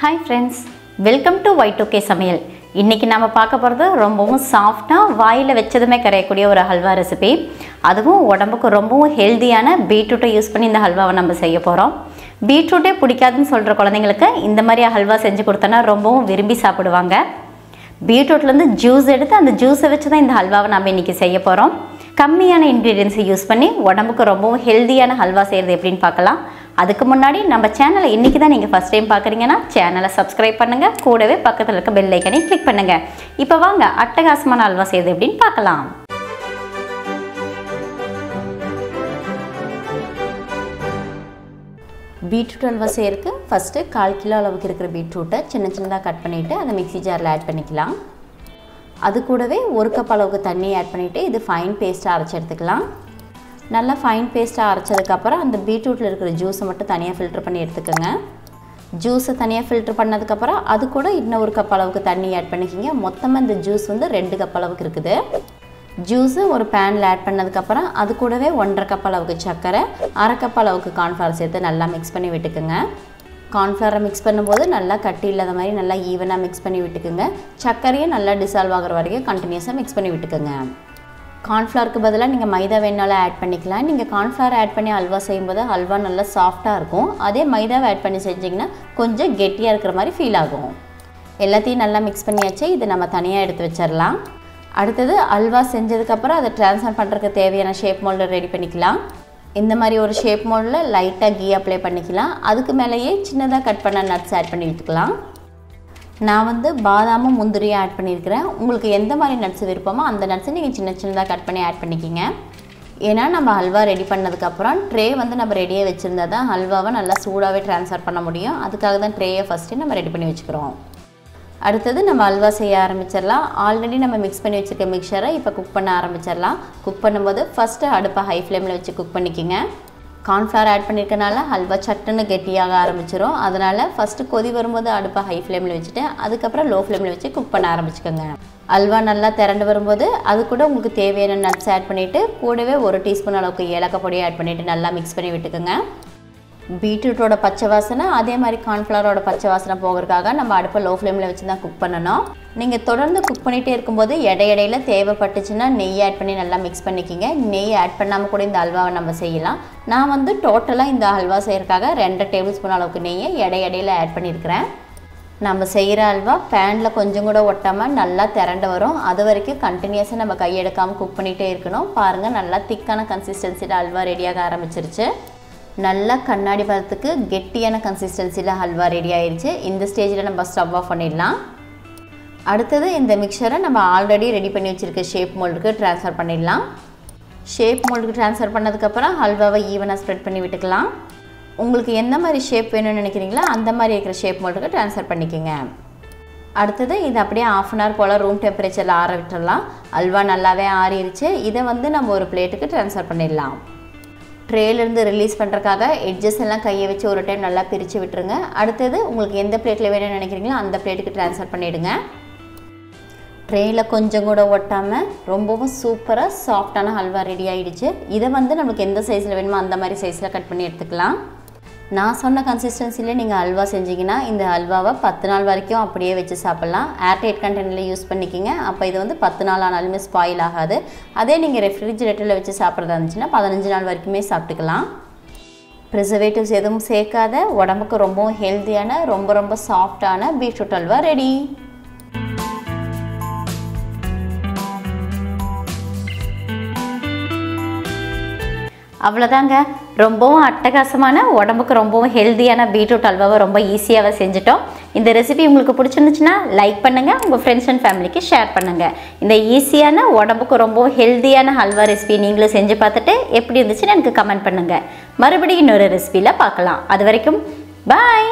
Hi friends, welcome to Y2K Samayal. இன்னைக்கு நாம பார்க்க போறது ரொம்பவும் சாஃப்ட்டா வாயில வெச்சதுமே கரையக்கூடிய ஒரு ஹல்வா ரெசிபி. அதுவும் உடம்புக்கு ரொம்பவும் ஹெல்தியான பீட்ரூட்டை யூஸ் பண்ணி இந்த ஹல்வாவை நம்ம செய்ய போறோம். பீட்ரூட்டே பிடிக்காதுன்னு சொல்ற குழந்தைகளுக்கு இந்த மாதிரி ஹல்வா செஞ்சு கொடுத்தனா ரொம்பவும் விரும்பி சாப்பிடுவாங்க. பீட்ரூட்ல இருந்து ஜூஸ் எடுத்து அந்த ஜூஸை வச்சு தான் இந்த ஹல்வாவை நாம இன்னைக்கு செய்ய போறோம். கம்மியான இன்கிரிடியன்ட்ஸ் யூஸ் பண்ணி உடம்புக்கு ரொம்பவும் ஹெல்தியான ஹல்வா செய்யறது எப்படின்னு பார்க்கலாம். அதுக்கு முன்னாடி நம்ம சேனலை இன்னைக்கு தான் நீங்க ஃபர்ஸ்ட் டைம் பார்க்கறீங்கன்னா சேனலை சப்ஸ்கிரைப் பண்ணுங்க, கூடவே பக்கத்துல இருக்க பெல் ஐகானை கிளிக் பண்ணுங்க. இப்போ வாங்க அட்டகாசமான ஹல்வா செய்யறது எப்படின்னு பார்க்கலாம். பீட்ரூட் ஹல்வா செய்யறதுக்கு ஃபர்ஸ்ட் 1/4 கிலோ அளவுக்கு இருக்கிற பீட்ரூட்டை சின்ன சின்னதாக கட் பண்ணிட்டு அதை மிக்ஸி ஜாரில் ஆட் பண்ணிக்கலாம். அது கூடவே 1 கப் அளவுக்கு தண்ணி ஆட் பண்ணிட்டு இது ஃபைன் பேஸ்ட்டாக அரைச்சி எடுத்துக்கலாம். நல்லா ஃபைன் பேஸ்ட்டாக அரைச்சதுக்கப்புறம் அந்த பீட்ரூட்டில் இருக்கிற ஜூஸை மட்டும் தனியாக ஃபில்டர் பண்ணி எடுத்துக்கோங்க. ஜூஸை தனியாக ஃபில்டர் பண்ணதுக்கப்புறம் அது கூட இன்னும் 1 கப் அளவுக்கு தண்ணி ஆட் பண்ணிக்கிங்க. மொத்தமாக இந்த ஜூஸ் வந்து 2 கப் அளவுக்கு இருக்குது. ஜூஸு ஒரு பேனில் ஆட் பண்ணதுக்கப்புறம் அது கூடவே 1/2 கப் அளவுக்கு சர்க்கரை, 1/2 கப் அளவுக்கு கார்ன்ஃப்ளவர் சேர்த்து நல்லா மிக்ஸ் பண்ணி விட்டுக்குங்க. கார்ன்ஃப்ளவரை மிக்ஸ் பண்ணும்போது நல்லா கட்டி இல்லாத மாதிரி நல்லா ஈவனாக மிக்ஸ் பண்ணி விட்டுக்குங்க. சர்க்கரையும் நல்லா டிசால்வ் ஆகிற வரைக்கும் கண்டினியூஸாக மிக்ஸ் பண்ணி விட்டுக்குங்க. கார்ன்ஃப்ளவருக்கு பதிலாக நீங்கள் மைதா வேணாலும் ஆட் பண்ணிக்கலாம். நீங்கள் கார்ன்ஃப்ளவர் ஆட் பண்ணி அல்வா செய்யும்போது அல்வா நல்லா சாஃப்டாக இருக்கும். அதே மைதாவை ஆட் பண்ணி செஞ்சிங்கன்னா கொஞ்சம் கெட்டியாக இருக்கிற மாதிரி ஃபீல் ஆகும். எல்லாத்தையும் நல்லா மிக்ஸ் பண்ணியாச்சு. இதை நம்ம தனியாக எடுத்து வச்சிடலாம். அடுத்தது அல்வா செஞ்சதுக்கப்புறம் அதை ட்ரான்ஸ்ஃபர் பண்ணுறதுக்கு தேவையான ஷேப் மோல்டை ரெடி பண்ணிக்கலாம். இந்த மாதிரி ஒரு ஷேப் மோல்டில் லைட்டாக கீ அப்ளை பண்ணிக்கலாம். அதுக்கு மேலேயே சின்னதாக கட் பண்ண நட்ஸ் ஆட் பண்ணி விட்டுக்கலாம். நான் வந்து பாதாமும் முந்திரியும் ஆட் பண்ணியிருக்கிறேன். உங்களுக்கு எந்த மாதிரி நட்ஸ் விருப்பமோ அந்த நட்ஸை நீங்கள் சின்ன சின்னதாக கட் பண்ணி ஆட் பண்ணிக்கிங்க. ஏன்னா நம்ம ஹல்வா ரெடி பண்ணதுக்கப்புறம் ட்ரே வந்து நம்ம ரெடியாக வச்சுருந்தா தான் ஹல்வாவை நல்லா சூடாகவே ட்ரான்ஸ்ஃபர் பண்ண முடியும். அதுக்காக தான் ட்ரேயை ஃபஸ்ட்டு நம்ம ரெடி பண்ணி வச்சுக்கிறோம். அடுத்தது நம்ம அல்வா செய்ய ஆரம்பிச்சிடலாம். ஆல்ரெடி நம்ம மிக்ஸ் பண்ணி வச்சுருக்க மிக்சரை இப்போ குக் பண்ண ஆரம்பிச்சிடலாம். குக் பண்ணும்போது ஃபஸ்ட்டு அடுப்பை ஹை ஃப்ளேமில் வச்சு குக் பண்ணிக்கிங்க. கார்ன்ஃப்ளவர் ஆட் பண்ணியிருக்கனால ஹல்வா சட்டுன்னு கெட்டியாக ஆரம்பிச்சிடும். அதனால் ஃபஸ்ட்டு கொதி வரும்போது அடுப்பை ஹை ஃப்ளேமில் வச்சுட்டு அதுக்கப்புறம் லோ ஃப்ளேமில் வச்சு குக் பண்ண ஆரம்பிச்சுக்கோங்க. அல்வா நல்லா திரண்டு வரும்போது அது கூட உங்களுக்கு தேவையான நட்ஸ் ஆட் பண்ணிவிட்டு கூடவே 1 டீஸ்பூன் அளவுக்கு ஏலக்காய் பொடியை ஆட் பண்ணிவிட்டு நல்லா மிக்ஸ் பண்ணி விட்டுக்கோங்க. பீட்ரூட்டோட பச்சை வாசனை அதே மாதிரி கார்ன்ஃப்ளவரோட பச்சை வாசனை போகிறதுக்காக நம்ம அடுப்பை லோ ஃப்ளேமில் வச்சு தான் குக் பண்ணணும். நீங்கள் தொடர்ந்து குக் பண்ணிகிட்டே இருக்கும்போது இடையிடையில தேவைப்பட்டுச்சுன்னா நெய் ஆட் பண்ணி நல்லா மிக்ஸ் பண்ணிக்கிங்க. நெய் ஆட் பண்ணாமல் கூட இந்த அல்வாவை நம்ம செய்யலாம். நான் வந்து டோட்டலாக இந்த அல்வா செய்கிறதுக்காக 2 டேபிள் ஸ்பூன் அளவுக்கு நெய்யை இடையிடையில ஆட் பண்ணியிருக்கிறேன். நம்ம செய்கிற அல்வா பேனில் கொஞ்சம் கூட ஒட்டாமல் நல்லா திரண்டு வரும். அது வரைக்கும் கண்டினியூஸாக நம்ம கையெடுக்காமல் குக் பண்ணிகிட்டே இருக்கணும். பாருங்கள், நல்லா திக்கான கன்சிஸ்டன்சியில் அல்வா ரெடியாக ஆரம்பிச்சிருச்சு. நல்லா கண்ணாடி பதத்துக்கு கெட்டியான கன்சிஸ்டன்சியில் ஹல்வா ரெடி ஆயிடுச்சு. இந்த ஸ்டேஜில் நம்ம ஸ்டவ் ஆஃப் பண்ணிடலாம். அடுத்தது இந்த மிக்சரை நம்ம ஆல்ரெடி ரெடி பண்ணி வச்சுருக்க ஷேப் மோல்டுக்கு ட்ரான்ஸ்ஃபர் பண்ணிடலாம். ஷேப் மோல்டுக்கு ட்ரான்ஸ்ஃபர் பண்ணதுக்கப்புறம் ஹல்வாவை ஈவனாக ஸ்ப்ரெட் பண்ணி விட்டுக்கலாம். உங்களுக்கு எந்த மாதிரி ஷேப் வேணும்னு நினைக்கிறீங்களோ அந்த மாதிரி இருக்கிற ஷேப் மோல்டுக்கு ட்ரான்ஸ்ஃபர் பண்ணிக்கோங்க. அடுத்தது இது அப்படியே 1/2 hour போல் ரூம் டெம்பரேச்சரில் ஆற விட்டுடலாம். ஹல்வா நல்லாவே ஆறிடுச்சு. இதை வந்து நம்ம ஒரு பிளேட்டுக்கு ட்ரான்ஸ்ஃபர் பண்ணிடலாம். ட்ரேலேருந்து ரிலீஸ் பண்ணுறதுக்காக எட்ஜஸ் எல்லாம் கையை வச்சு ஒரு டைம் நல்லா பிரித்து விட்டுருங்க. அடுத்தது உங்களுக்கு எந்த பிளேட்டில் வேணும்னு நினைக்கிறீங்களோ அந்த பிளேட்டுக்கு ட்ரான்ஸ்ஃபர் பண்ணிவிடுங்க. ட்ரேயில் கொஞ்சம் கூட ஒட்டாமல் ரொம்பவும் சூப்பராக சாஃப்டான ஹல்வா ரெடி ஆகிடுச்சு. இதை வந்து நமக்கு எந்த சைஸில் வேணுமோ அந்த மாதிரி சைஸில் கட் பண்ணி எடுத்துக்கலாம். நான் சொன்ன கன்சிஸ்டன்சிலே நீங்கள் ஹல்வா செஞ்சிங்கன்னா இந்த ஹல்வாவை 10 நாள் வரைக்கும் அப்படியே வச்சு சாப்பிட்லாம். ஏர்டைட் கண்டெய்னரில் யூஸ் பண்ணிக்கிங்க. அப்போ இது வந்து 10 நாள் ஆனாலுமே ஸ்பாயில் ஆகாது. அதே நீங்கள் ரெஃப்ரிஜிரேட்டரில் வச்சு சாப்பிட்றதா இருந்துச்சுன்னா 15 நாள் வரைக்குமே சாப்பிட்டுக்கலாம். ப்ரிசர்வேட்டிவ்ஸ் எதுவும் சேர்க்காத உடம்புக்கு ரொம்பவும் ஹெல்த்தியான ரொம்ப சாஃப்டான பீட்ரூட் ஹல்வா ரெடி. அவ்வளோதாங்க, ரொம்பவும் அட்டகாசமான உடம்புக்கு ரொம்பவும் ஹெல்த்தியான பீட்ரூட் அல்வாவை ரொம்ப ஈஸியாகவே செஞ்சுட்டோம். இந்த ரெசிபி உங்களுக்கு பிடிச்சிருந்துச்சுன்னா லைக் பண்ணுங்கள், உங்கள் ஃப்ரெண்ட்ஸ் அண்ட் ஃபேமிலிக்கு ஷேர் பண்ணுங்கள். இந்த ஈஸியான உடம்புக்கு ரொம்பவும் ஹெல்த்தியான ஹல்வா ரெசிபி நீங்களும் செஞ்சு பார்த்துட்டு எப்படி இருந்துச்சுன்னு எனக்கு கமெண்ட் பண்ணுங்கள். மறுபடியும் இன்னொரு ரெசிபியில் பார்க்கலாம். அது வரைக்கும் பாய்.